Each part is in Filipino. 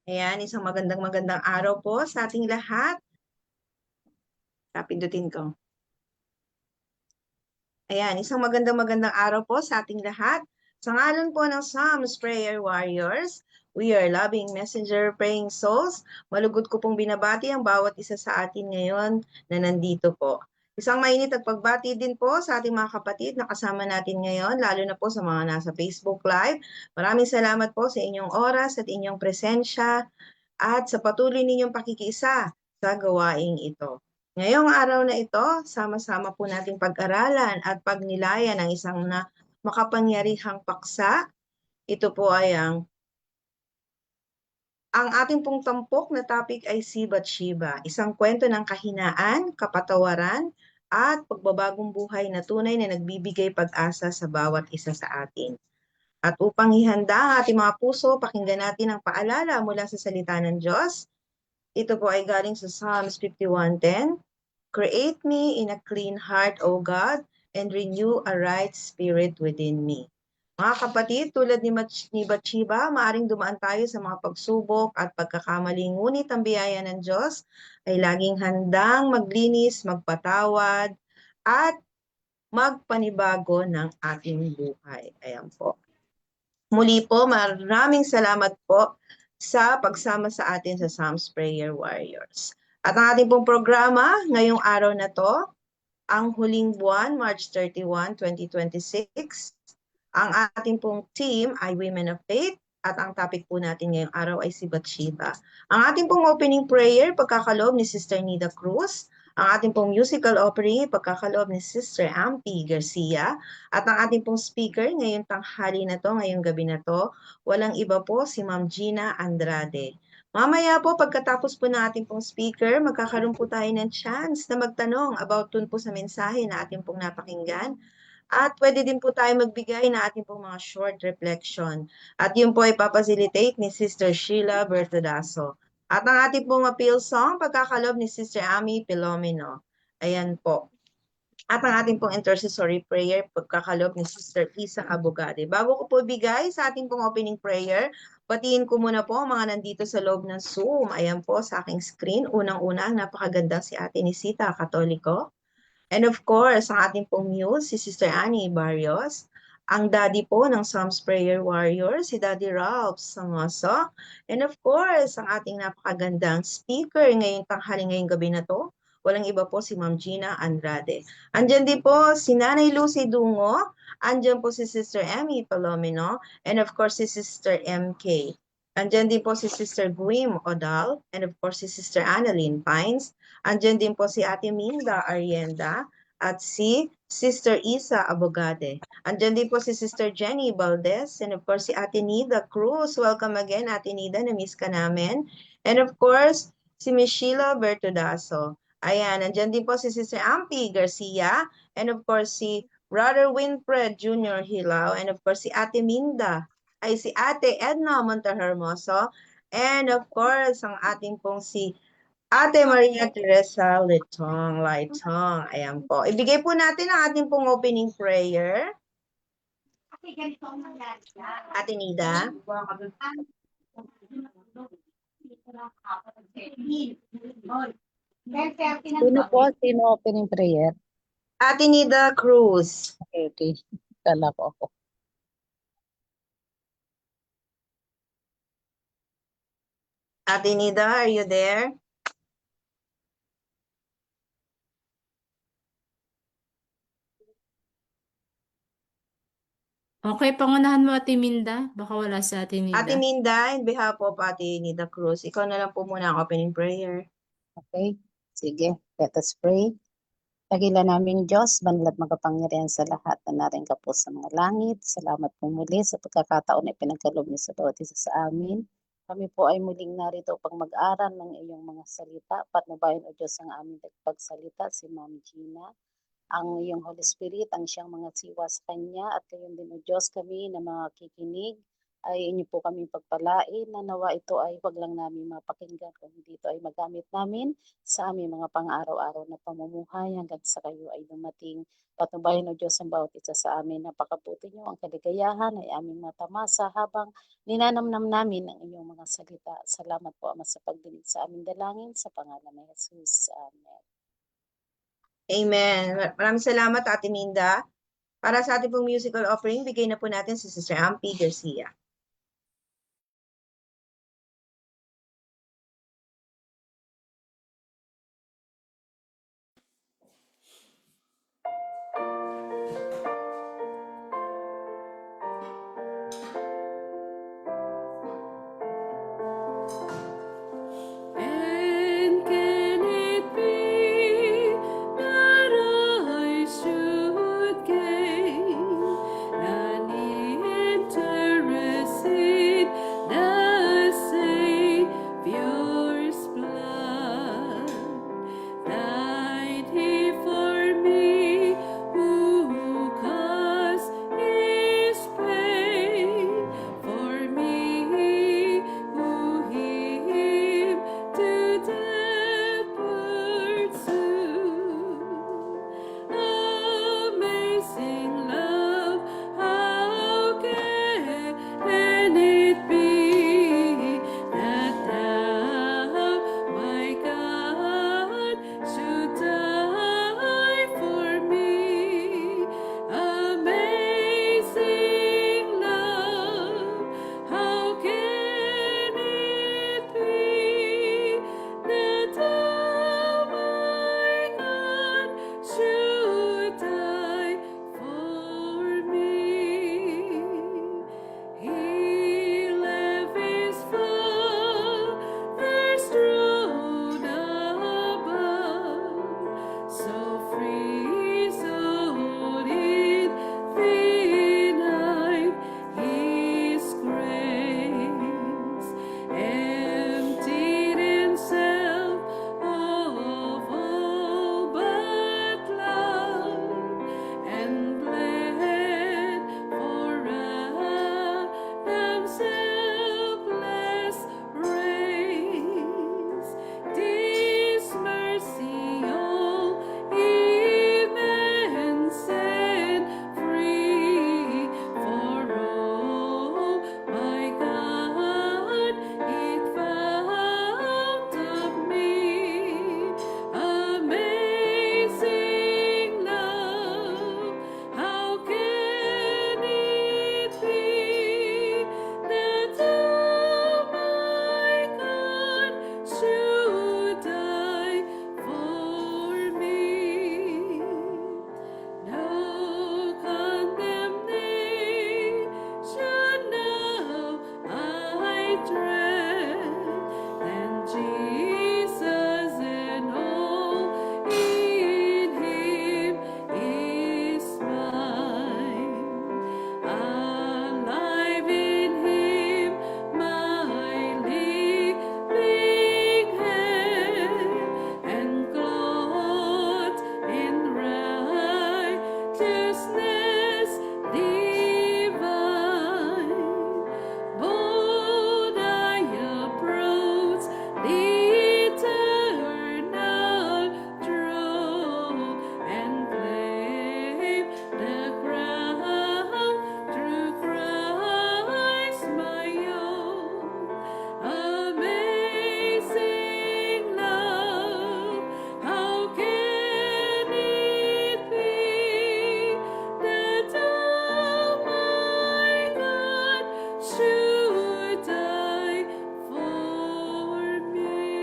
Ayan, isang magandang araw po sa ating lahat. Pindutin ko. Ayan, isang magandang araw po sa ating lahat. Sa ngalan po ng Psalms Prayer Warriors, we are loving messenger praying souls. Malugod ko pong binabati ang bawat isa sa atin ngayon na nandito po. Isang mainit at pagbati din po sa ating mga kapatid na kasama natin ngayon, lalo na po sa mga nasa Facebook Live. Maraming salamat po sa inyong oras at inyong presensya at sa patuloy ninyong pakikiisa sa gawaing ito. Ngayong araw na ito, sama-sama po nating pag-aralan at pagnilayan ng isang makapangyarihang paksa. Ito po ay ang ating pong tampok na topic ay si Bathsheba, isang kwento ng kahinaan, kapatawaran, at pagbabagong buhay na tunay na nagbibigay pag-asa sa bawat isa sa atin. At upang ihanda ang ating mga puso, pakinggan natin ang paalala mula sa salita ng Diyos. Ito po ay galing sa Psalms 51:10. Create me in a clean heart, O God, and renew a right spirit within me. Mga kapatid, tulad ni Bathsheba, maaring dumaan tayo sa mga pagsubok at pagkakamali, ngunit ang biyaya ng Diyos ay laging handang maglinis, magpatawad, at magpanibago ng ating buhay. Ayan po. Muli po, maraming salamat po sa pagsama sa atin sa Psalms Prayer Warriors. At ang ating pong programa ngayong araw na to, ang huling buwan, March 31, 2026. Ang ating pong team ay Women of Faith at ang topic po natin ngayong araw ay si Bathsheba. Ang ating pong opening prayer, pagkakaloob ni Sister Nida Cruz. Ang ating pong musical offering, pagkakaloob ni Sister Ampi Garcia. At ang ating pong speaker ngayong tanghali na to, ngayong gabi na to, walang iba po si Ma'am Gina Andrade. Mamaya po, pagkatapos po ng ating pong speaker, magkakaroon po tayo ng chance na magtanong about dun po sa mensahe na ating pong napakinggan. At pwede din po tayo magbigay na ating pong mga short reflection. At yun po ay papacilitate ni Sister Sheila Bertodaso. At ang ating pong appeal song, pagkakalob ni Sister Amy Pilomino. Ayan po. At ang ating pong intercessory prayer, pagkakalob ni Sister Isa Abogade. Bago ko po bigay sa ating pong opening prayer, batiin ko muna po ang mga nandito sa loob ng Zoom. Ayan po sa aking screen. Unang-una, napakaganda si Ate Nisita Katoliko. And of course, ang ating pong muse, si Sister Annie Barrios. Ang daddy po ng Psalms Prayer Warrior, si Daddy Ralph Sangoso. And of course, ang ating napakagandang speaker ngayong tanghali ngayong gabi na to. Walang iba po si Ma'am Gina Andrade. Andyan din po si Nanay Lucy Dungo. Andyan po si Sister Emmy Palomino. And of course, si Sister MK. Andyan din po si Sister Guim Odal. And of course, si Sister Annalyn Pines. Andyan din po si Ate Minda Arienda at si Sister Isa Abogade. Andyan din po si Sister Jenny Valdez and of course si Ate Nida Cruz. Welcome again, Ate Nida, na-miss ka namin. And of course, si Miss Sheila Bertodaso. Ayan, andyan din po si Sister Ampi Garcia and of course si Brother Winfred Jr. Hilao and of course si Ate Minda ay si Ate Edna Montehermoso and of course ang ating pong si Ate Maria Teresa Litong. Ayan po. Ibigay po natin ang ating pong opening prayer. Ate Nida. Sino po? Sino opening prayer? Ate Nida Cruz. Okay. Kala ko ako. Ate Nida, are you there? Okay, pangunahan mo Ate Minda. Baka wala sa Ate Nida. Ate Minda, in behalf of Ate Nida Cruz, ikaw na lang po muna ang opening prayer. Okay. Sige. Let us pray. Dakilan naming Diyos, banal at makapangyarihan sa lahat na narin ka po sa mga langit. Salamat po muli sa pagkakataon na pinagkaloob niyo sa bawat isa sa amin. Kami po ay muling narito pag mag-aral ng iyong mga salita. Patnubayan o Diyos ang aming pagsalita, si Ma'am Gina. Ang iyong Holy Spirit, ang siyang mga siwa sa Kanya, at kayon din o Diyos kami na makikinig ay inyo po kaming pagpalain na nawa ito ay wag lang namin mapakinggan kundi ito ay magamit namin sa aming mga pang-araw-araw na pamumuhay hanggang sa kayo ay dumating. Patnubayan o Diyos ang bawat isa sa amin. Napakabuti niyo, ang kaligayahan ay aming matamasa habang ninanamnam namin ang inyong mga salita. Salamat po, Ama, sa pagdinig sa aming dalangin sa pangalan ni Jesus. Amen. Amen. Maraming salamat, Ate Minda. Para sa ating pong musical offering, bigay na po natin si Sister Ampie Garcia. And can it be that I should gain an interest in the Savior's blood? Died He for me, who caused His pain, for me who Him to death pursued. Amazing love, how can it be that Thou, my God, should die for me? Amazing love, how can it be that Thou, my God, should die for me? He left His Father's throne above, so free, so infinite His grace, emptied Himself of all but love, and bled for Adam's helpless race. This mercy all immense and free, for oh my God, it found of me. Amazing love, how can it be that Thou, my God, should die for me? No condemnation now I dread, than Jesus and all in Him is mine. Alive in Him, my living head, and clothed in righteousness divine. Bold I approach the eternal throne, and claim the crown through Christ my own. Amazing love, how can it be that Thou, my God, should die for me?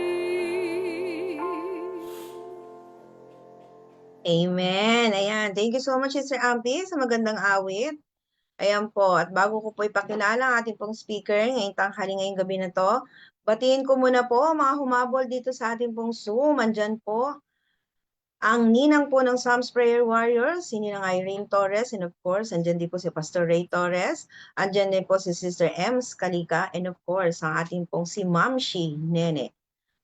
Amen. Ayan. Thank you so much, Sister Ampie, sa magandang awit. Ayan po. At bago ko po ipakilala ang ating pong speaker ngayong tanghali ngayong gabi na to, batiin ko muna po ang mga humabol dito sa ating pong Zoom. Andyan po ang ninang po ng Psalms Prayer Warriors, si Ninang Irene Torres, and of course, andyan din po si Pastor Ray Torres, andyan din po si Sister Ems Kalika, and of course, ang ating pong si Mamshi Nene.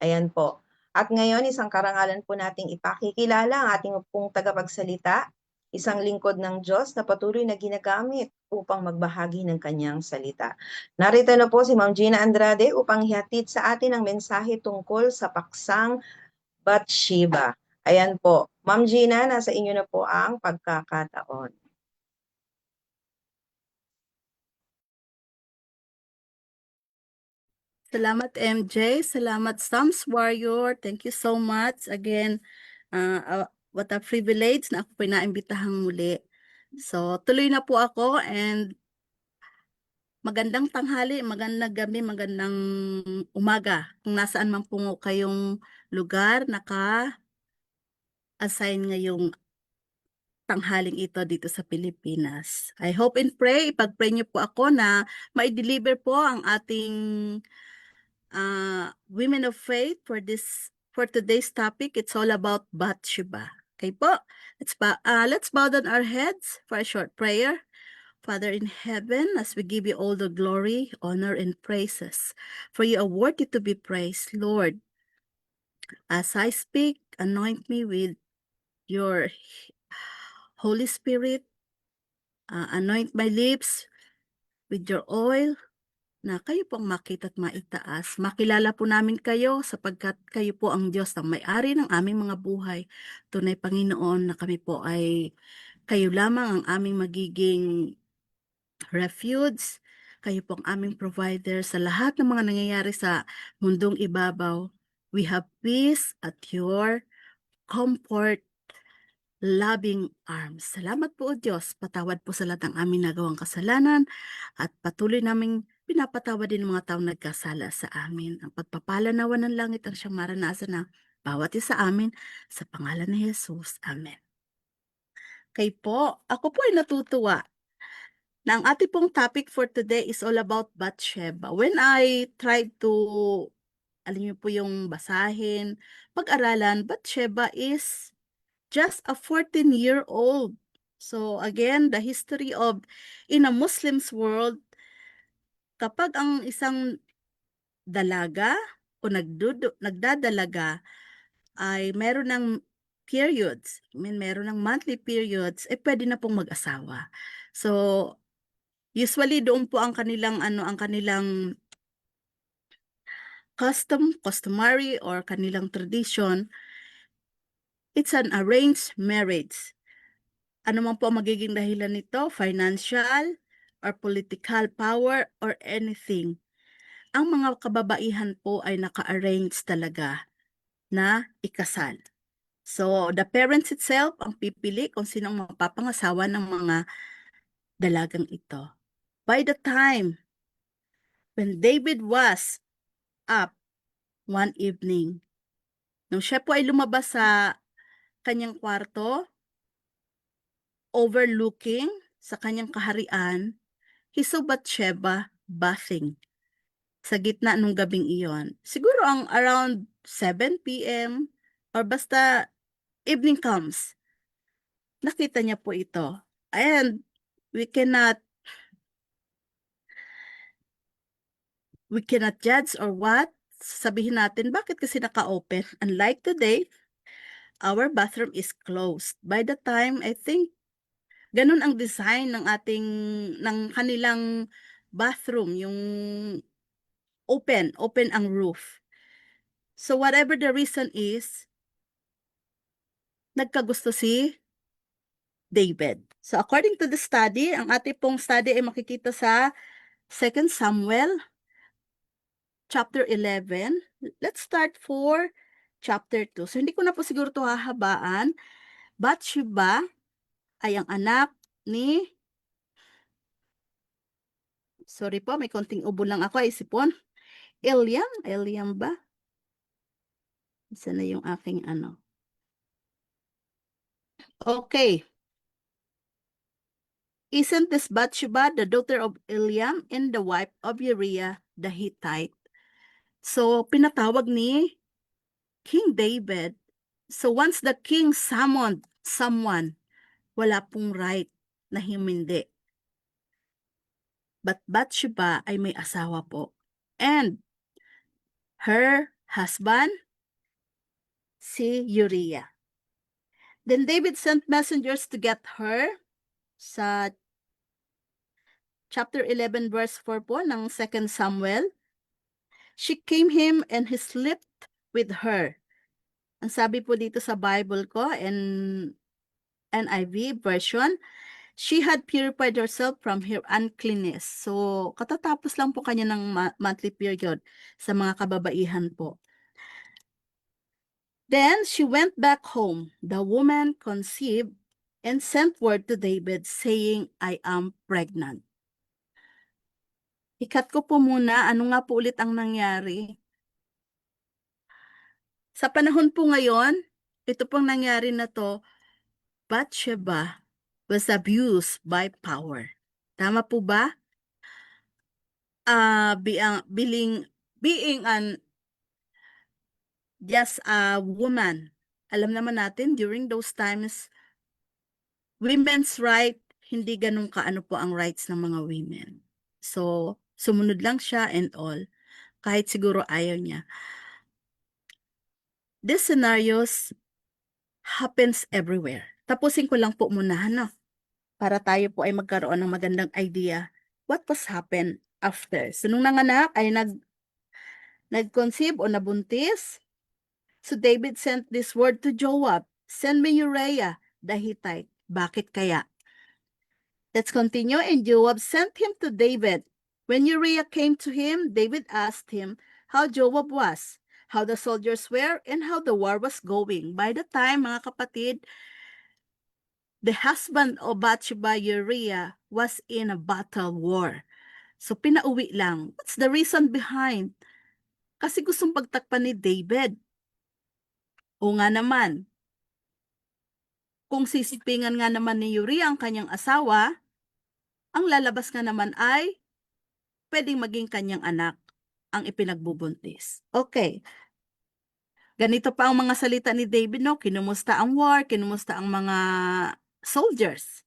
Ayan po. At ngayon, isang karangalan po nating ipakikilala ang ating pong tagapagsalita, isang lingkod ng Diyos na patuloy na ginagamit upang magbahagi ng kanyang salita. Narito na po si Ma'am Gina Andrade upang ihatid sa atin ang mensahe tungkol sa paksang Bathsheba. Ayan po. Ma'am Gina, nasa inyo na po ang pagkakataon. Salamat MJ, salamat Psalms Warrior. Thank you so much. Again, what a privilege na ako pinaimbitahang muli. So, tuloy na po ako and magandang tanghali, magandang gabi, magandang umaga. Kung nasaan man po kayong lugar, naka-assign ngayong tanghaling ito dito sa Pilipinas. I hope and pray, ipag-pray niyo po ako na ma-deliver po ang ating women of faith for today's topic. It's all about Bathsheba. Okay po? Let's bow down our heads for a short prayer. Father in heaven, as we give you all the glory, honor, and praises, for you are worthy to be praised, Lord. As I speak, anoint me with your Holy Spirit. Anoint my lips with your oil, na kayo pong makita at maitaas. Makilala po namin kayo sapagkat kayo po ang Diyos ng may-ari ng aming mga buhay. Tunay Panginoon na kami po ay kayo lamang ang aming magiging refuge. Kayo po ang aming provider sa lahat ng mga nangyayari sa mundong ibabaw. We have peace at your comfort, loving arms. Salamat po o Diyos. Patawad po sa lahat ng aming nagawang kasalanan at patuloy naming pinapatawad din ng mga taong nagkasala sa amin. Ang pagpapala nawa ng langit ang siyang maranasan na bawat isa amin sa pangalan ni Jesus. Amen. Kay po, ako po ay natutuwa na ang ating pong topic for today is all about Bathsheba. When I tried to, alam niyo po yung basahin, pag-aralan, Bathsheba is just a 14-year-old. So again, the history of in a Muslim's world, kapag ang isang dalaga o nagdadalaga ay meron ng periods, meron ng monthly periods, pwede na pong mag-asawa. So usually doon po ang kanilang customary or kanilang tradition, it's an arranged marriage. Ano man po ang magiging dahilan nito, financial or political power or anything. Ang mga kababaihan po ay naka-arrange talaga na ikasal. So, the parents itself ang pipili kung sinong mapapangasawa ng mga dalagang ito. By the time when David was up one evening, nung siya po ay lumabas sa kanyang kwarto, overlooking sa kanyang kaharian, he saw Bathsheba bathing sa gitna nung gabing iyon. Siguro ang around 7 p.m. or basta evening comes, nakita niya po ito. And we cannot judge or what. Sabihin natin, bakit kasi naka-open? Unlike today, our bathroom is closed. By the time, I think, ganun ang design ng kanilang bathroom, yung open ang roof. So whatever the reason is, nagkagusto si David. So according to the study, ang ating pong study ay makikita sa 2 Samuel chapter 11. Let's start for chapter 2. So hindi ko na po siguro ito hahabaan. Bathsheba ay ang anak ni, sorry po, may konting ubo lang ako, isipon. Eliam ba? Isa na yung aking ano. Okay. Isn't this Bathsheba the daughter of Eliam and the wife of Uriah the Hittite? So, pinatawag ni King David. So, once the king summoned someone, wala pong right na humindi. But Bathsheba ay may asawa po. And her husband, si Uriah. Then David sent messengers to get her sa chapter 11 verse 4 po ng 2 Samuel. She came him and he slept with her. Ang sabi po dito sa Bible ko and NIV version, she had purified herself from her uncleanness. So, katatapos lang po kanya ng monthly period sa mga kababaihan po. Then she went back home. The woman conceived and sent word to David saying, I am pregnant. Ikat ko po muna, ano nga po ulit ang nangyari? Sa panahon po ngayon, ito pong nangyari na to, Bathsheba was abused by power. Tama po ba? Being an just a woman. Alam naman natin, during those times, women's right, hindi ganun kaano po ang rights ng mga women. So, sumunod lang siya and all. Kahit siguro ayaw niya. These scenarios happens everywhere. Tapusin ko lang po muna, no? Para tayo po ay magkaroon ng magandang idea what was happened after. So, nung nanganak ay nag-conceive o nabuntis, so David sent this word to Joab, send me Uriah the Hittite. Bakit kaya? Let's continue. And Joab sent him to David. When Uriah came to him, David asked him how Joab was, how the soldiers were, and how the war was going. By the time, mga kapatid, the husband of Bathsheba, Uriah, was in a battle war. So, pinauwi lang. What's the reason behind? Kasi gustong pagtakpan ni David. O nga naman, kung sisipingan nga naman ni Uriah ang kanyang asawa, ang lalabas nga naman ay pwedeng maging kanyang anak ang ipinagbubuntis. Okay. Ganito pa ang mga salita ni David, no? Kinumusta ang war, kinumusta ang mga soldiers.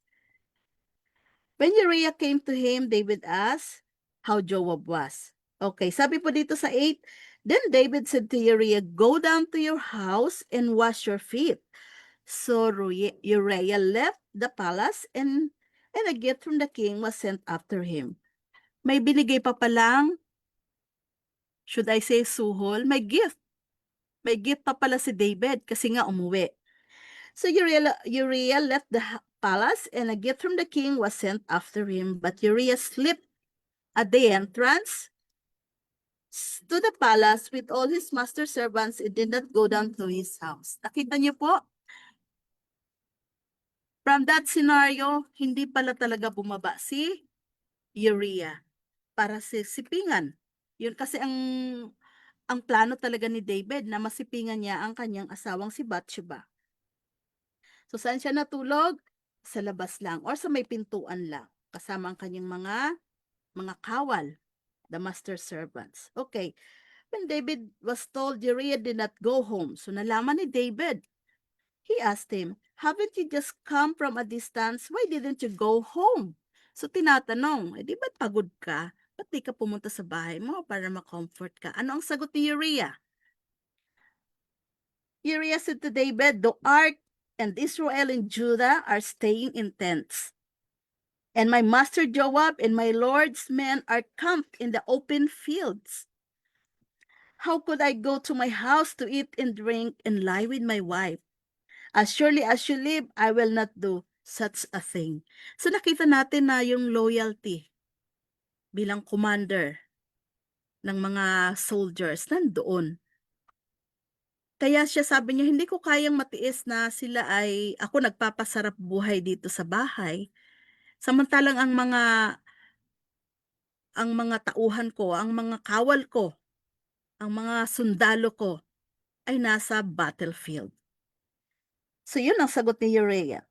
When Uriah came to him, David asked how Joab was. Okay, sabi po dito sa 8, then David said to Uriah, go down to your house and wash your feet. So Uriah left the palace and a gift from the king was sent after him. May binigay pa palang, should I say suhol? May gift. May gift pa pala si David kasi nga umuwi. So Uriah left the palace and a gift from the king was sent after him. But Uriah slept at the entrance to the palace with all his master's servants and did not go down to his house. Nakita niyo po? From that scenario, hindi pala talaga bumaba si Uriah para sipingan. Yun kasi ang plano talaga ni David na masipingan niya ang kanyang asawang si Bathsheba. So saan siya natulog? Sa labas lang or sa may pintuan lang kasama ang kanyang mga kawal, the master servants. Okay. When David was told Uriah did not go home, so nalaman ni David. He asked him, haven't you just come from a distance? Why didn't you go home? So tinatanong, di ba't pagod ka? Ba't di ka pumunta sa bahay mo para ma-comfort ka? Ano ang sagot ni Uriah? Uriah said to David, the ark and Israel and Judah are staying in tents. And my master Joab and my lord's men are camped in the open fields. How could I go to my house to eat and drink and lie with my wife? As surely as you live, I will not do such a thing. So nakita natin na yung loyalty bilang commander ng mga soldiers nandoon. Kaya siya sabi niya, hindi ko kayang matiis na sila ay, ako nagpapasarap buhay dito sa bahay. Samantalang ang mga tauhan ko, ang mga kawal ko, ang mga sundalo ko ay nasa battlefield. So yun ang sagot ni Uriah.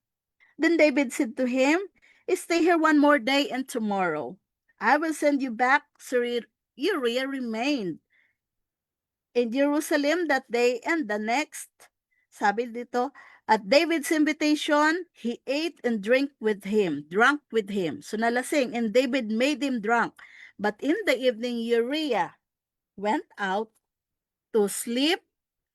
Then David said to him, stay here one more day and tomorrow I will send you back. So Uriah remained in Jerusalem that day and the next. Sabi dito, at David's invitation, he ate and drank with him. So nalasing, and David made him drunk. But in the evening, Uriah went out to sleep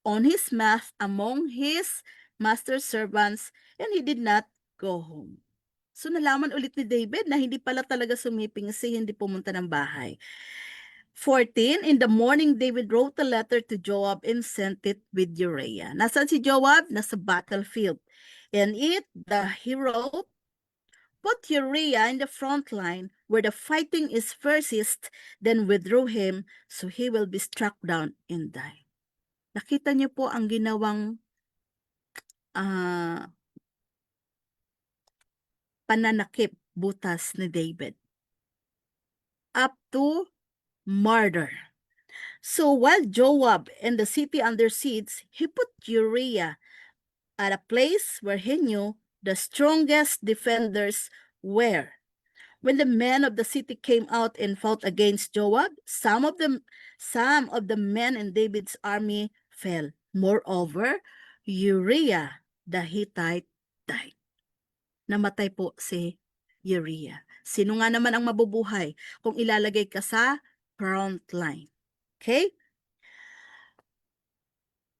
on his mat among his master's servants, and he did not go home. So nalaman ulit ni David na hindi pala talaga sumiping si hindi pumunta ng bahay. 14, in the morning, David wrote a letter to Joab and sent it with Uriah. Nasaan si Joab? Nasa battlefield. And he wrote, put Uriah in the front line where the fighting is fiercest, then withdraw him so he will be struck down and die. Nakita niyo po ang ginawang pananakip, butas ni David. Up to murder. So while Joab and the city under siege, he put Uriah at a place where he knew the strongest defenders were. When the men of the city came out and fought against Joab, some of the men in David's army fell. Moreover, Uriah the Hittite died. Namatay po si Uriah. Sino nga naman ang mabubuhay kung ilalagay ka sa front line? Okay?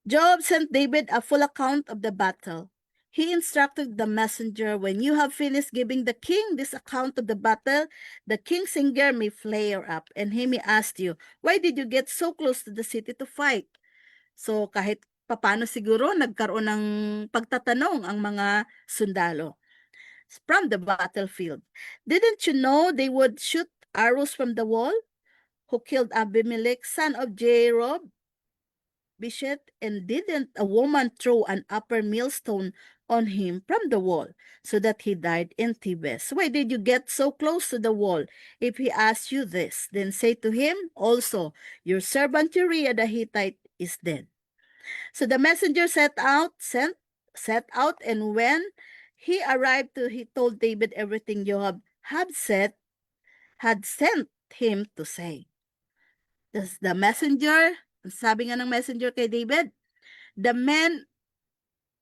Joab sent David a full account of the battle. He instructed the messenger, when you have finished giving the king this account of the battle, the king's anger may flare up, and he may ask you, why did you get so close to the city to fight? So kahit papano siguro nagkaroon ng pagtatanong ang mga sundalo from the battlefield. Didn't you know they would shoot arrows from the wall? Who killed Abimelech, son of Jerob? Bishop, and didn't a woman throw an upper millstone on him from the wall so that he died in Thebes? Why did you get so close to the wall? If he asks you this, then say to him also, your servant Uriah the Hittite is dead. So the messenger set out, and when he arrived, he told David everything Joab had sent him to say. The messenger, sabi nga ng messenger kay David, the men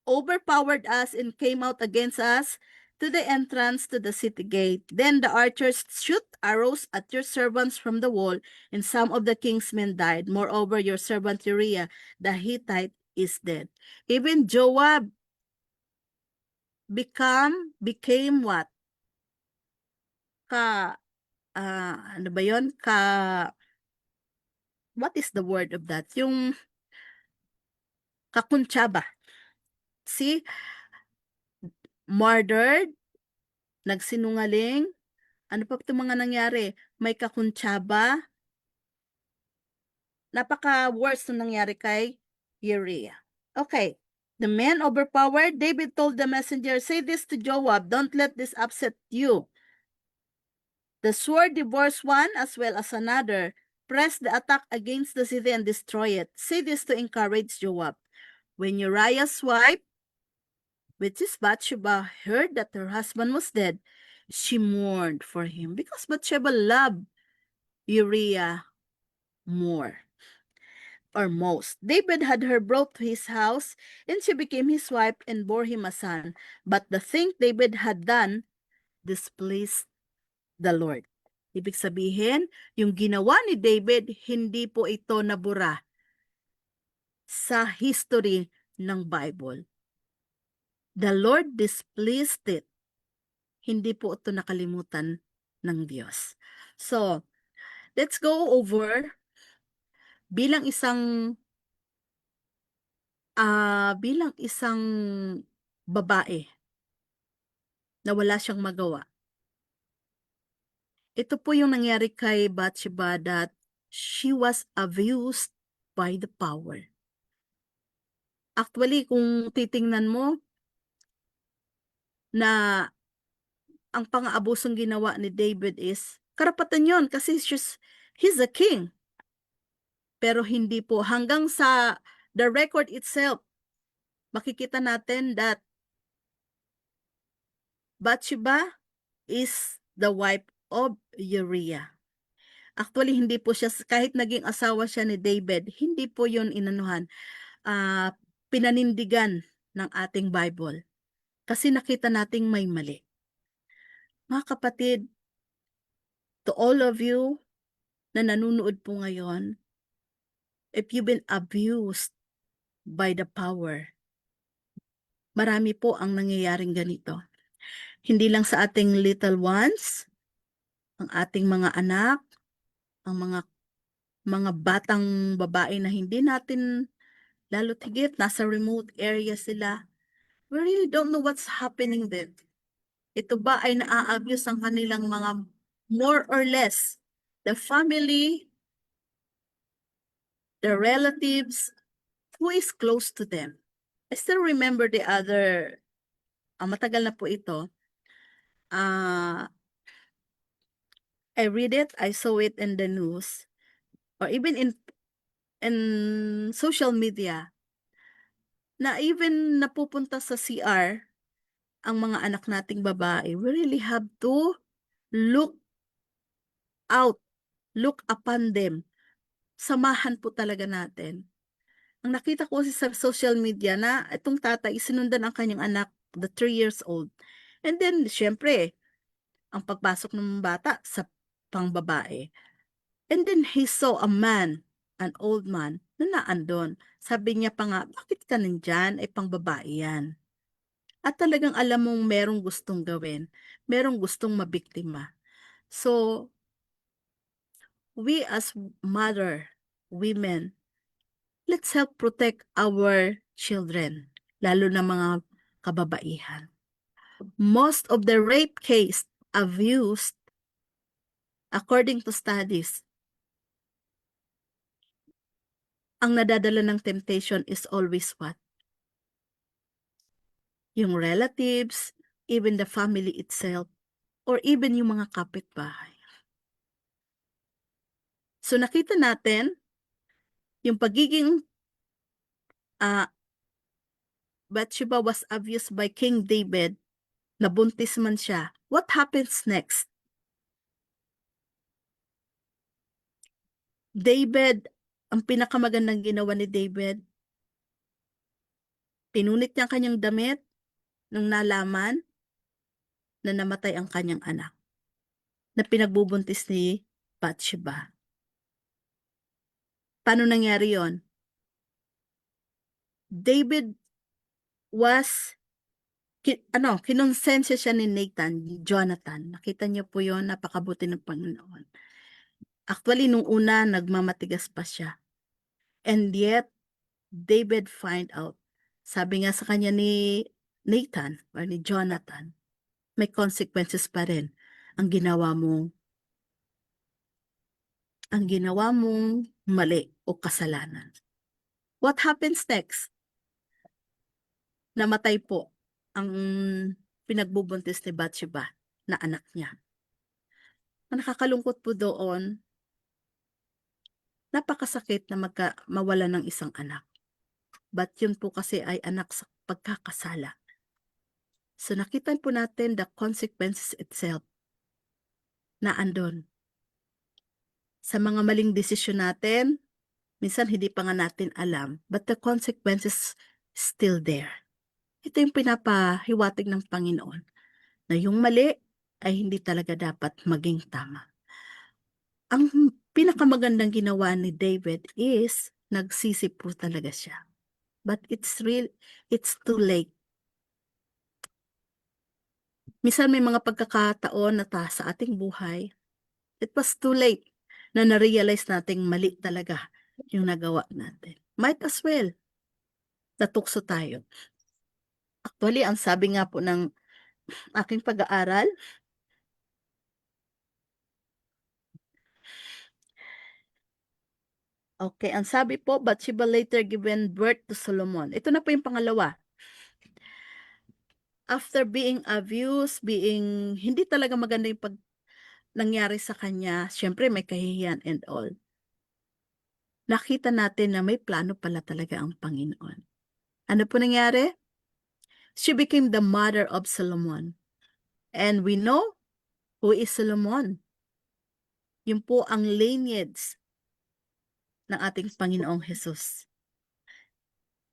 overpowered us and came out against us to the entrance to the city gate. Then the archers shoot arrows at your servants from the wall, and some of the king's men died. Moreover, your servant Uriah the Hittite is dead. Even Joab became what? Ano ba yun? What is the word of that? Yung kakuntsaba. See? Murdered, nagsinungaling, ano pa ito mga nangyari? May kakuntsaba. Napaka-worst na nangyari kay Uriah. Okay. The men overpowered. David told the messenger, say this to Joab, don't let this upset you. The sword divorced one as well as another. Press the attack against the city and destroy it. Say this to encourage Joab. When Uriah's wife, which is Bathsheba, heard that her husband was dead, she mourned for him because Bathsheba loved Uriah more or most. David had her brought to his house, and she became his wife and bore him a son. But the thing David had done displeased the Lord. Ibig sabihin, yung ginawa ni David, hindi po ito nabura sa history ng Bible. The Lord displeased it. Hindi po ito nakalimutan ng Diyos. So, let's go over bilang isang babae na wala siyang magawa. Ito po yung nangyari kay Bathsheba, that she was abused by the power. Actually, kung titingnan mo na ang pang-aabusong ginawa ni David is, karapatan yon kasi he's a king. Pero hindi po. Hanggang sa the record itself, makikita natin that Bathsheba is the wife of Uriah. Actually, hindi po siya, kahit naging asawa siya ni David, hindi po yun pinanindigan ng ating Bible. Kasi nakita nating may mali. Mga kapatid, to all of you na nanunood po ngayon, if you've been abused by the power, marami po ang nangyayaring ganito. Hindi lang sa ating little ones, ang ating mga anak, ang mga batang babae na hindi natin lalo't higit nasa remote area sila. We really don't know what's happening then. Ito ba ay naa-abuse ang kanilang mga more or less the family, the relatives, who is close to them. I still remember matagal na po ito. I read it, I saw it in the news, or even in social media, na even napupunta sa CR ang mga anak nating babae. We really have to look out, look upon them. Samahan po talaga natin. Ang nakita ko kasi sa social media na itong tatay sinundan ang kanyang anak, the 3 years old. And then, syempre, ang pagpasok ng bata sa pangbabae. And then he saw a man, an old man, na naandun. Sabi niya pa nga, bakit ka nandyan? Ay pangbabae yan. At talagang alam mong merong gustong gawin, merong gustong mabiktima. So, we as women, let's help protect our children, lalo na mga kababaihan. Most of the rape case abused, according to studies, ang nadadala ng temptation is always what? Yung relatives, even the family itself, or even yung mga kapitbahay. So nakita natin yung pagiging Bathsheba was abused by King David, nabuntis man siya. What happens next? David, ang pinakamagandang ginawa ni David, pinunit niya ang kanyang damit nung nalaman na namatay ang kanyang anak na pinagbubuntis ni Bathsheba. Paano nangyari yon? David was kinonsensya siya ni Jonathan. Nakita niyo po yon, napakabuti ng Panginoon. Actually, nung una, nagmamatigas pa siya. And yet, David find out. Sabi nga sa kanya ni Nathan or ni Jonathan, may consequences pa rin ang ginawa mong mali o kasalanan. What happens next? Namatay po ang pinagbubuntis ni Bathsheba na anak niya. Ang nakakalungkot po doon, napakasakit na mawala ng isang anak. But yun po kasi ay anak sa pagkakasala. So nakita po natin the consequences itself na andon. Sa mga maling desisyon natin, minsan hindi pa nga natin alam, but the consequences still there. Ito yung pinapahiwatig ng Panginoon, na yung mali ay hindi talaga dapat maging tama. Ang pinakamagandang ginawa ni David is, nagsisi po talaga siya. But it's too late. Minsan may mga pagkakataon na sa ating buhay, it was too late na na-realize nating mali talaga yung nagawa natin. Might as well, natukso tayo. Actually, ang sabi nga po ng aking pag-aaral, okay, ang sabi po, Bathsheba later given birth to Solomon. Ito na po yung pangalawa. After being abused, hindi talaga maganda yung nangyari sa kanya, syempre may kahihiyan and all. Nakita natin na may plano pala talaga ang Panginoon. Ano po nangyari? She became the mother of Solomon. And we know who is Solomon. Yun po ang lineage ng ating Panginoong Jesus.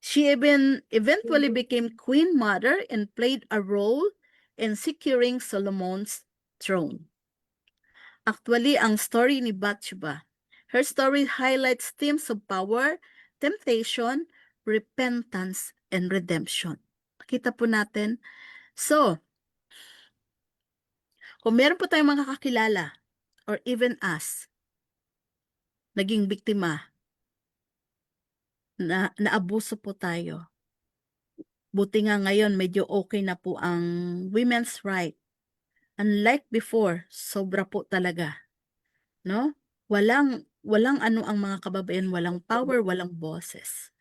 She eventually became queen mother and played a role in securing Solomon's throne. Actually, ang story ni Bathsheba, her story highlights themes of power, temptation, repentance, and redemption. Nakita po natin. So, Kung meron po tayong mga kakilala or even us, naging biktima, naabuso po tayo. Buti nga ngayon medyo okay na po ang women's right. Unlike before, sobra po talaga, no? Walang ano ang mga kababayan, walang power, walang boses.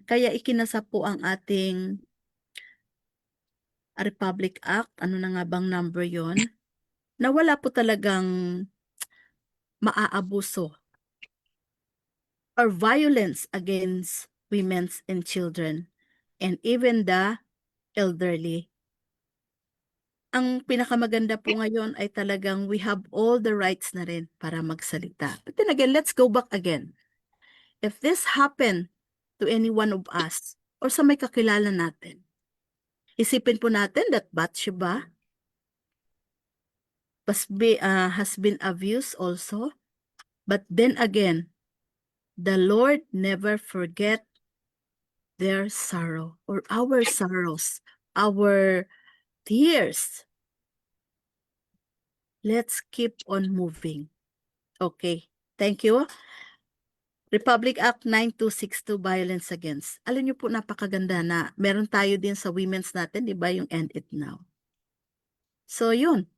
Kaya ikinasa po ang ating Republic Act, ano na nga bang number yon, na wala po talagang maaabuso or violence against women and children and even the elderly. Ang pinakamaganda po ngayon ay talagang we have all the rights na rin para magsalita. But then again, let's go back again. If this happened to any one of us or sa may kakilala natin, isipin po natin that Bathsheba has been abused also. But then again, the Lord never forget their sorrow or our sorrows, our tears. Let's keep on moving. Okay, thank you. Republic Act 9262, Violence Against. Alam niyo po, napakaganda na meron tayo din sa women's natin, di ba, yung End It Now. So, yun.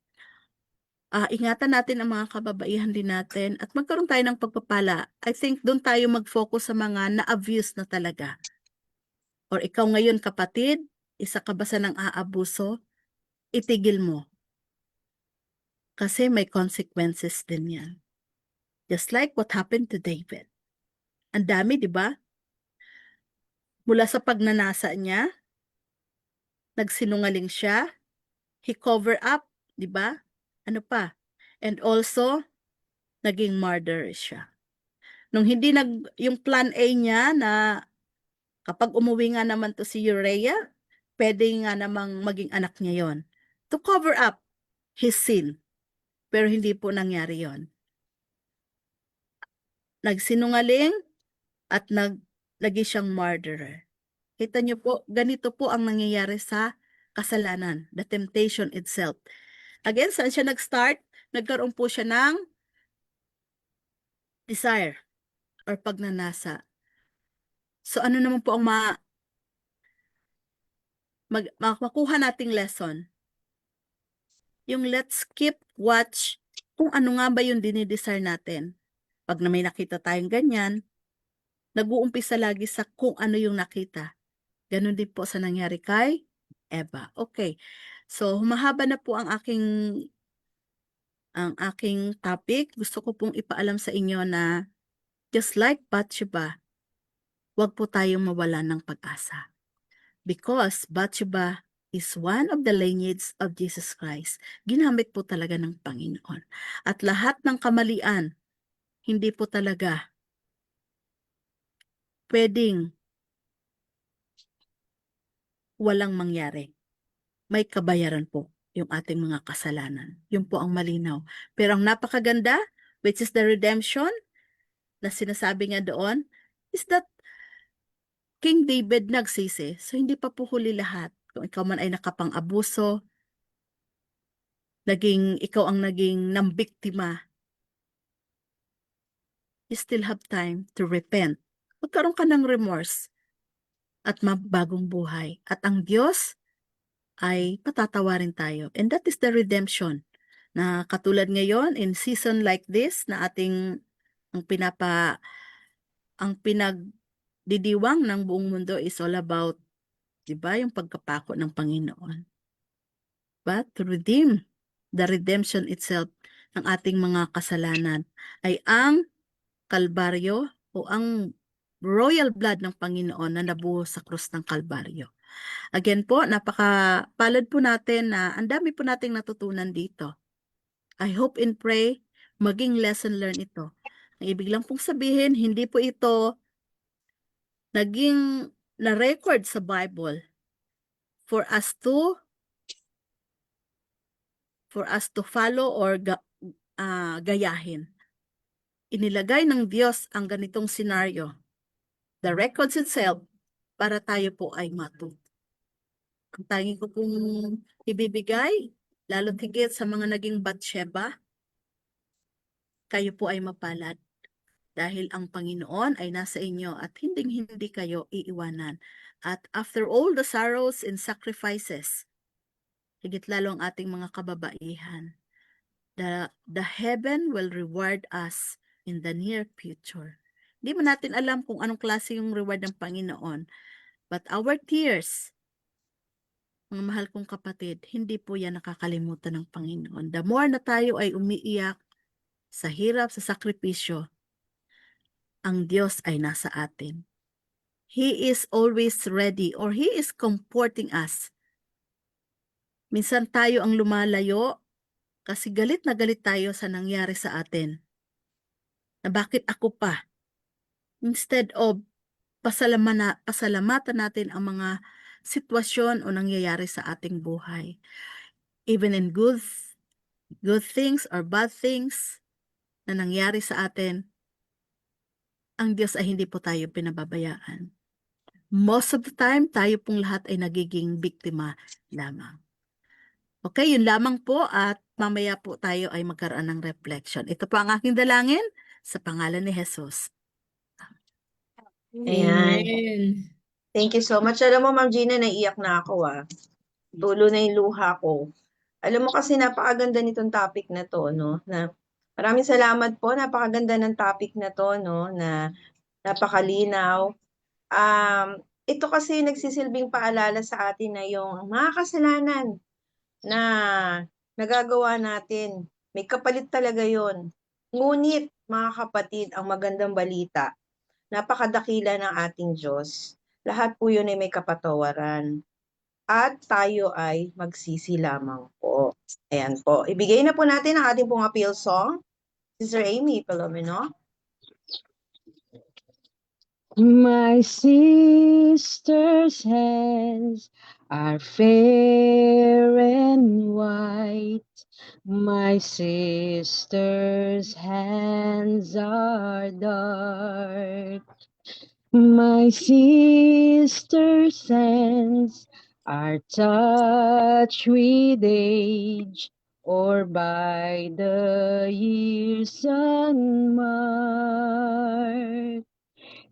Ingatan natin ang mga kababaihan din natin at magkaroon tayo ng pagpapala. I think doon tayo mag-focus sa mga na-abuse na talaga. Or ikaw ngayon, kapatid, isa ka ba sa nang aabuso? Itigil mo. Kasi may consequences din yan. Just like what happened to David. Ang dami, di ba? Mula sa pagnanasa niya, nagsinungaling siya, he cover up, di ba? Ano pa? And also, naging murderer siya. Nung hindi yung plan A niya na kapag umuwi nga naman to si Uriah, pwede nga namang maging anak niya yon. To cover up his sin. Pero hindi po nangyari yon. Nagsinungaling at naging siyang murderer. Kita niyo po, ganito po ang nangyayari sa kasalanan, the temptation itself. Again, saan siya nag-start? Nagkaroon po siya ng desire or pagnanasa. So ano naman po ang makuha nating lesson? Yung let's keep watch kung ano nga ba yung dinidesire natin. Pag na may nakita tayong ganyan, nag-uumpisa lagi sa kung ano yung nakita. Ganon din po sa nangyari kay Eva. Okay. So, humahaba na po ang aking topic. Gusto ko pong ipaalam sa inyo na just like Bathsheba, huwag po tayong mawala ng pag-asa. Because Bathsheba is one of the lineage of Jesus Christ. Ginamit po talaga ng Panginoon. At lahat ng kamalian, hindi po talaga pwedeng walang mangyari. May kabayaran po yung ating mga kasalanan. Yun po ang malinaw. Pero ang napakaganda, which is the redemption, na sinasabi nga doon, is that King David nagsisi. So hindi pa po huli lahat. Kung ikaw man ay nakapang-abuso, ikaw ang naging nambiktima, you still have time to repent. Magkaroon ka ng remorse at mabagong buhay. At ang Diyos ay patatawarin tayo. And that is the redemption. Na katulad ngayon, in season like this, na ang pinagdidiwang ng buong mundo is all about, di ba, yung pagkapako ng Panginoon. But to redeem, the redemption itself ng ating mga kasalanan ay ang Kalbaryo o ang royal blood ng Panginoon na nabuhos sa krus ng Kalbaryo. Again po, napakapalad po natin na ang dami po nating natutunan dito. I hope and pray maging lesson learned ito. Ang ibig lang pong sabihin, hindi po ito naging na-record sa Bible for us to follow or gayahin. Inilagay ng Diyos ang ganitong senaryo, the records itself, para tayo po ay matuto. Ang tangi ko pong ibibigay lalo higit sa mga naging Batsheba, kayo po ay mapalad dahil ang Panginoon ay nasa inyo at hindi kayo iiwanan. At after all the sorrows and sacrifices, higit lalo ang ating mga kababaihan, the heaven will reward us in the near future. Hindi mo natin alam kung anong klase yung reward ng Panginoon. But our tears, mga mahal kong kapatid, hindi po yan nakakalimutan ng Panginoon. The more na tayo ay umiiyak sa hirap, sa sakripisyo, ang Diyos ay nasa atin. He is always ready or He is comforting us. Minsan tayo ang lumalayo kasi galit na galit tayo sa nangyari sa atin. Na bakit ako pa? Instead of pasalamatan natin ang mga sitwasyon o nangyayari sa ating buhay. Even in good things or bad things na nangyari sa atin, ang Diyos ay hindi po tayo pinababayaan. Most of the time, tayo pong lahat ay nagiging biktima lamang. Okay, yun lamang po at mamaya po tayo ay magkaroon ng reflection. Ito po ang aking dalangin sa pangalan ni Jesus. Ayan. Amen. Thank you so much. Alam mo, Ma'am Gina, naiiyak na ako Dulo na yung luha ko. Alam mo kasi napakaganda nitong topic na to, no? Na maraming salamat po. Napakaganda ng topic na to, no? Na napakalinaw. Ito kasi nagsisilbing paalala sa atin na yung mga kasalanan na nagagawa natin, may kapalit talaga yon. Ngunit, mga kapatid, ang magandang balita, napakadakila ng ating Diyos. Lahat po yun ay may kapatawaran. At tayo ay magsisi lamang po. Ayan po. Ibigay na po natin ang ating pong appeal song. Sister Amy Palomino. My sister's hands are fair and white. My sister's hands are dark. My sister's hands are touched with age or by the years unmarked.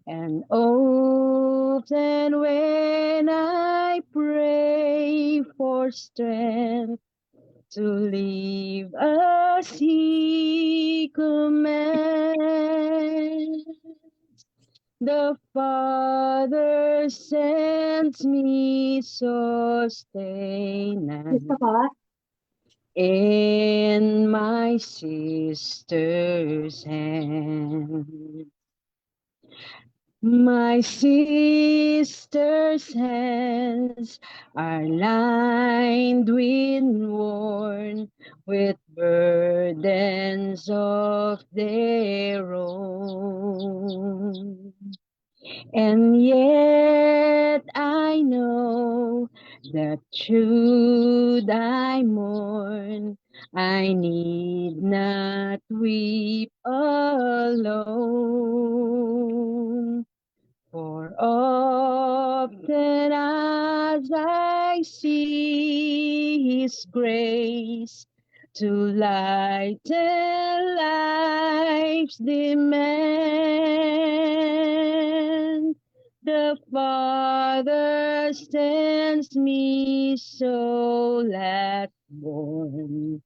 And often when I pray for strength to live as He commands, the Father sends me sustenance in my sister's hand. My sister's hands are lined with burdens of their own. And yet I know that should I mourn, I need not weep alone. For often as I see His grace to lighten life's demand, the Father sends me soul at morn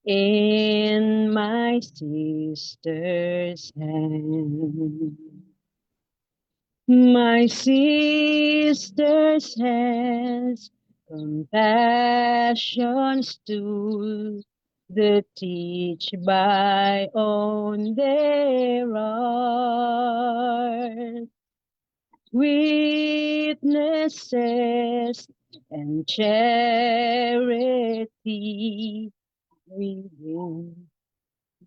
in my sister's hand. My sister's hands compassion's tool that teach by on their art. Witnesses and charity within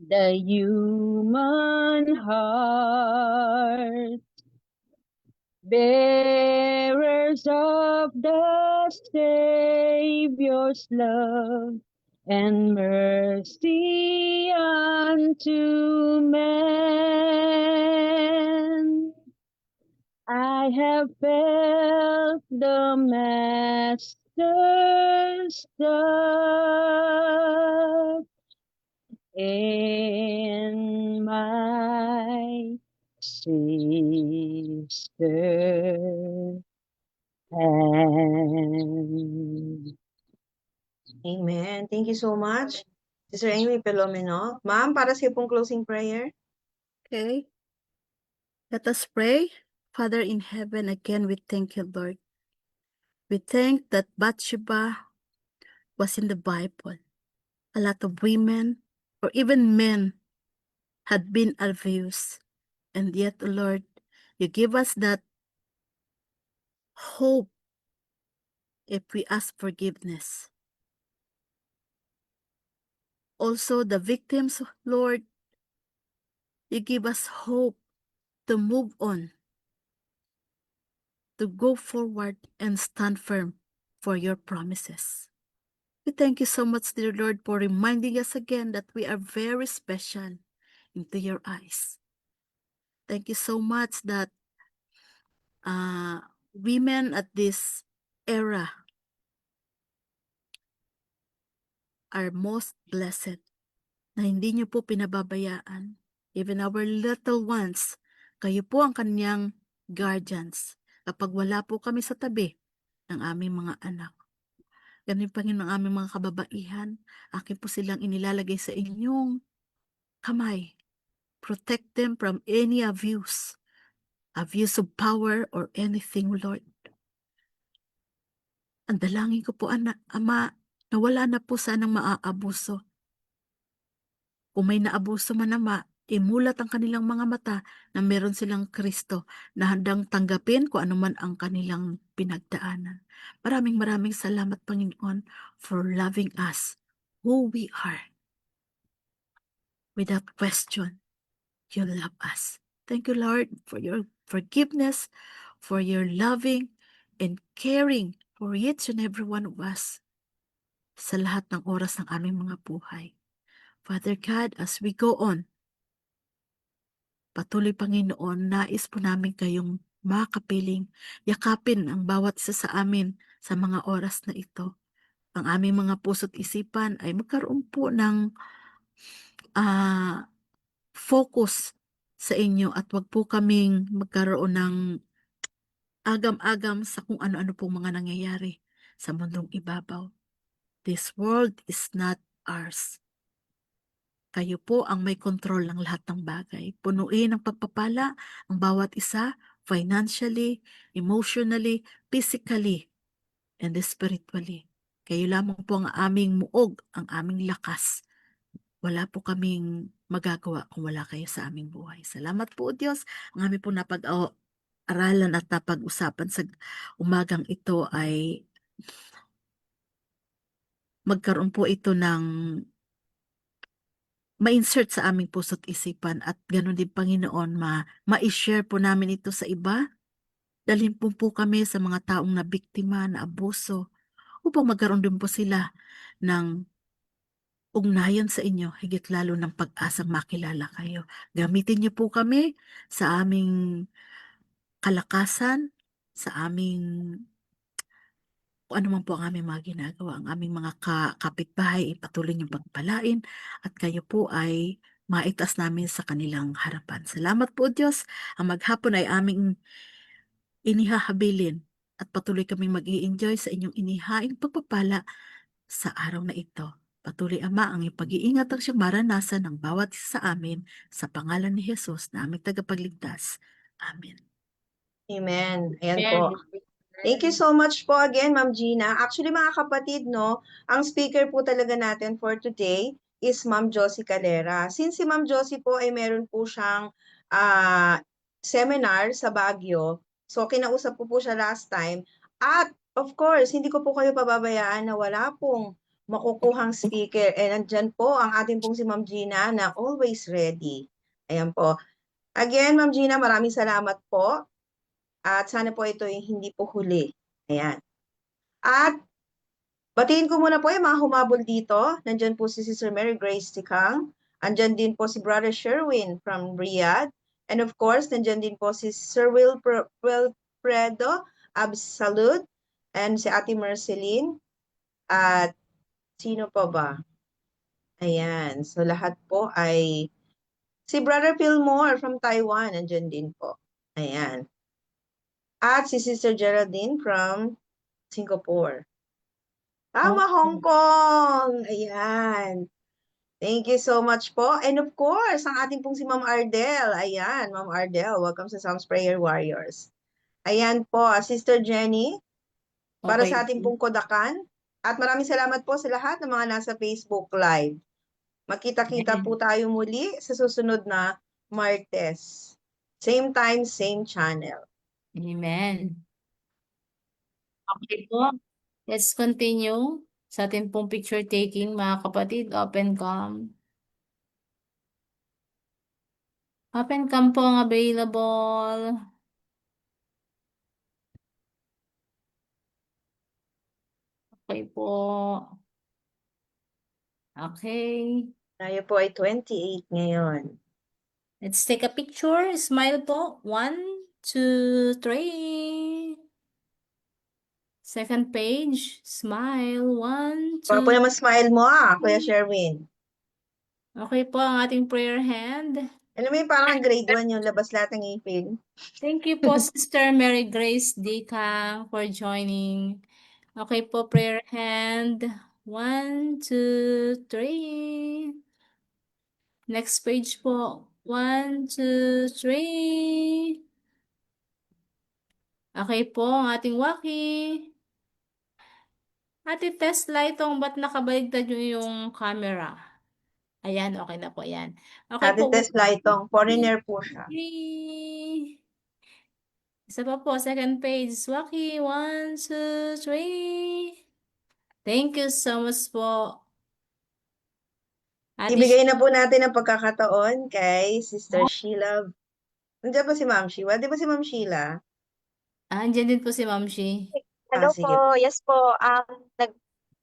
the human heart. Bearers of the Savior's love and mercy unto men. I have felt the Master's stuck in my sister hand. Amen. Thank you so much, Sister Amy Pelomeno. Ma'am, para sa iyo pong closing prayer. Okay, let us pray. Father in heaven, again, we thank you, Lord. We thank that Bathsheba was in the Bible. A lot of women or even men had been abused. And yet, Lord, you give us that hope if we ask forgiveness. Also, the victims, Lord, you give us hope to move on, to go forward and stand firm for your promises. We thank you so much, dear Lord, for reminding us again that we are very special into your eyes. Thank you so much that women at this era are most blessed na hindi niyo po pinababayaan. Even our little ones, kayo po ang kanyang guardians kapag wala po kami sa tabi ng aming mga anak. Ganun Panginoon ang aming mga kababaihan, akin po silang inilalagay sa inyong kamay. Protect them from any abuse of power or anything, Lord. Ang dalangin ko po, Ama, na wala na po sanang maaabuso. Kung may naabuso man, Ama, imulat ang kanilang mga mata na meron silang Kristo na handang tanggapin kung ano man ang kanilang pinagdaanan. Maraming salamat, Panginoon, for loving us who we are. Without question, you love us. Thank you, Lord, for your forgiveness, for your loving and caring for each and every one of us sa lahat ng oras ng aming mga buhay. Father God, as we go on, patuloy Panginoon, nais po namin kayong makapiling, yakapin ang bawat isa sa amin sa mga oras na ito. Ang aming mga puso't isipan ay magkaroon po ng focus sa inyo at wag po kaming magkaroon ng agam-agam sa kung ano-ano pong mga nangyayari sa mundong ibabaw. This world is not ours. Kayo po ang may kontrol ng lahat ng bagay. Punuin ng pagpapala ang bawat isa, financially, emotionally, physically, and spiritually. Kayo lamang po ang aming muog, ang aming lakas. Wala po kaming magagawa kung wala kayo sa aming buhay. Salamat po, Diyos. Ang aming po napag-aralan at napag-usapan sa umagang ito ay magkaroon po ito ng ma-insert sa aming puso't isipan at ganoon din Panginoon ma-share po namin ito sa iba. Dalhin po kami sa mga taong na biktima, na abuso upang magkaroon din po sila ng ugnayan sa inyo, higit lalo ng pag-asang makilala kayo. Gamitin niyo po kami sa aming kalakasan, sa aming kung ano man po ang aming mga ginagawa, ang aming mga kapitbahay, patuloy niyong pagpalain at kayo po ay maitas namin sa kanilang harapan. Salamat po Diyos. Ang maghapon ay aming inihahabilin at patuloy kaming mag-i-enjoy sa inyong inihaing pagpapala sa araw na ito. Patuloy Ama ang iyong pag-iingat ang siyang maranasan ng bawat isa sa amin sa pangalan ni Jesus na aming tagapagligtas. Amen. Amen. Ayan po. Thank you so much po again, Ma'am Gina. Actually, mga kapatid, no, ang speaker po talaga natin for today is Ma'am Josie Calera. Since si Ma'am Josie po ay meron po siyang seminar sa Baguio, so kinausap ko po siya last time. At of course, hindi ko po kayo pababayaan na wala pong makukuhang speaker. And andyan po ang ating pong si Ma'am Gina na always ready. Ayan po. Again, Ma'am Gina, maraming salamat po. At sana po ito yung hindi po huli. Ayan. At batiin ko muna po yung mga humabol dito. Nandyan po si Sister Mary Grace Tikang. Andyan din po si Brother Sherwin from Riyadh. And of course, nandyan din po si Sir Wilfredo Absolute. and si Ate Marceline, at sino pa ba? Ayan, so lahat po ay si Brother Fillmore from Taiwan, andyan din po. Ayan. At si Sister Geraldine from Singapore. Tama, Hong Kong! Ayan. Thank you so much po. And of course, ang ating pong si Ma'am Ardel. Ayan, Ma'am Ardel, welcome sa Psalms Prayer Warriors. Ayan po, Sister Jenny, para Okay sa ating po. pong kodakan. At maraming salamat po sa lahat ng mga nasa Facebook Live. Magkita-kita po tayo muli sa susunod na Martes. Same time, same channel. Amen. Okay po. Let's continue sa ating pong picture taking, mga kapatid. Open cam. Open cam po ang available. Okay po. Okay. Tayo po ay 28 ngayon. Let's take a picture. Smile po. 1, 2, 3. Second page. Smile. 1, Baka po 2. naman smile mo Kuya Sherwin. Okay po ang ating prayer hand. Alam mo yung parang grade 1 yung labas lahat ng ngipin. Thank you po, Sister Mary Grace Dika, for joining. Okay po, prayer hand. 1, 2, 3. Next page po. 1, 2, 3. Okay po, ang ating waki. Ate Tesla, itong ba't nakabaligtad yung camera? Ayan, okay na po yan. Okay Ate po. Tesla itong foreigner po siya. 3. Isa pa po, second page. Waki, 1, 2, 3. Thank you so much po. Ate Ibigay na po natin ang pagkakataon kay Sister Sheila. Nandiyan ba si Ma'am Sheila? Di ba si Ma'am Sheila? Andiyan din po si Ma'am Shi. Hello Sige po, yes po.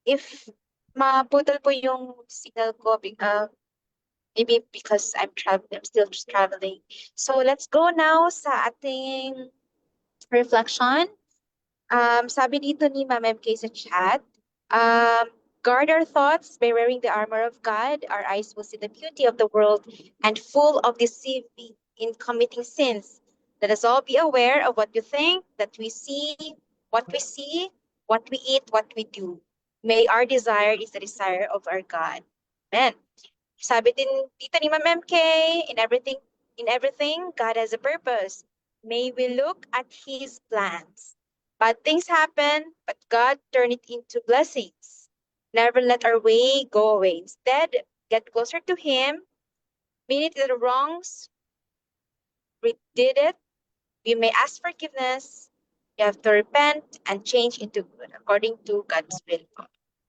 If maputol po yung signal ko, maybe because I'm still traveling. So let's go now sa ating reflection. Sabi dito ni Ma'am MK sa chat, guard our thoughts by wearing the armor of God. Our eyes will see the beauty of the world and full of deceiving in committing sins. Let us all be aware of what you think, that we see, what we eat, what we do. May our desire is the desire of our God. Amen. Sabi din dito ni Ma'am MK, in everything, God has a purpose. May we look at His plans. Bad things happen, but God turn it into blessings. Never let our way go away. Instead, get closer to Him. Mean it the wrongs. We did it. We may ask forgiveness. You have to repent and change into good according to God's will.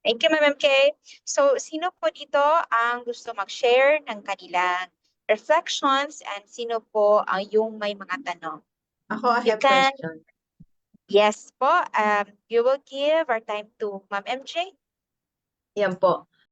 Thank you, Ma'am MK. So, sino po dito ang gusto mag-share ng kanilang reflections and sino po ang yung may mga tanong? Ako, I You have can, question. yes po, you will give our time to Ma'am MJ. Yan po.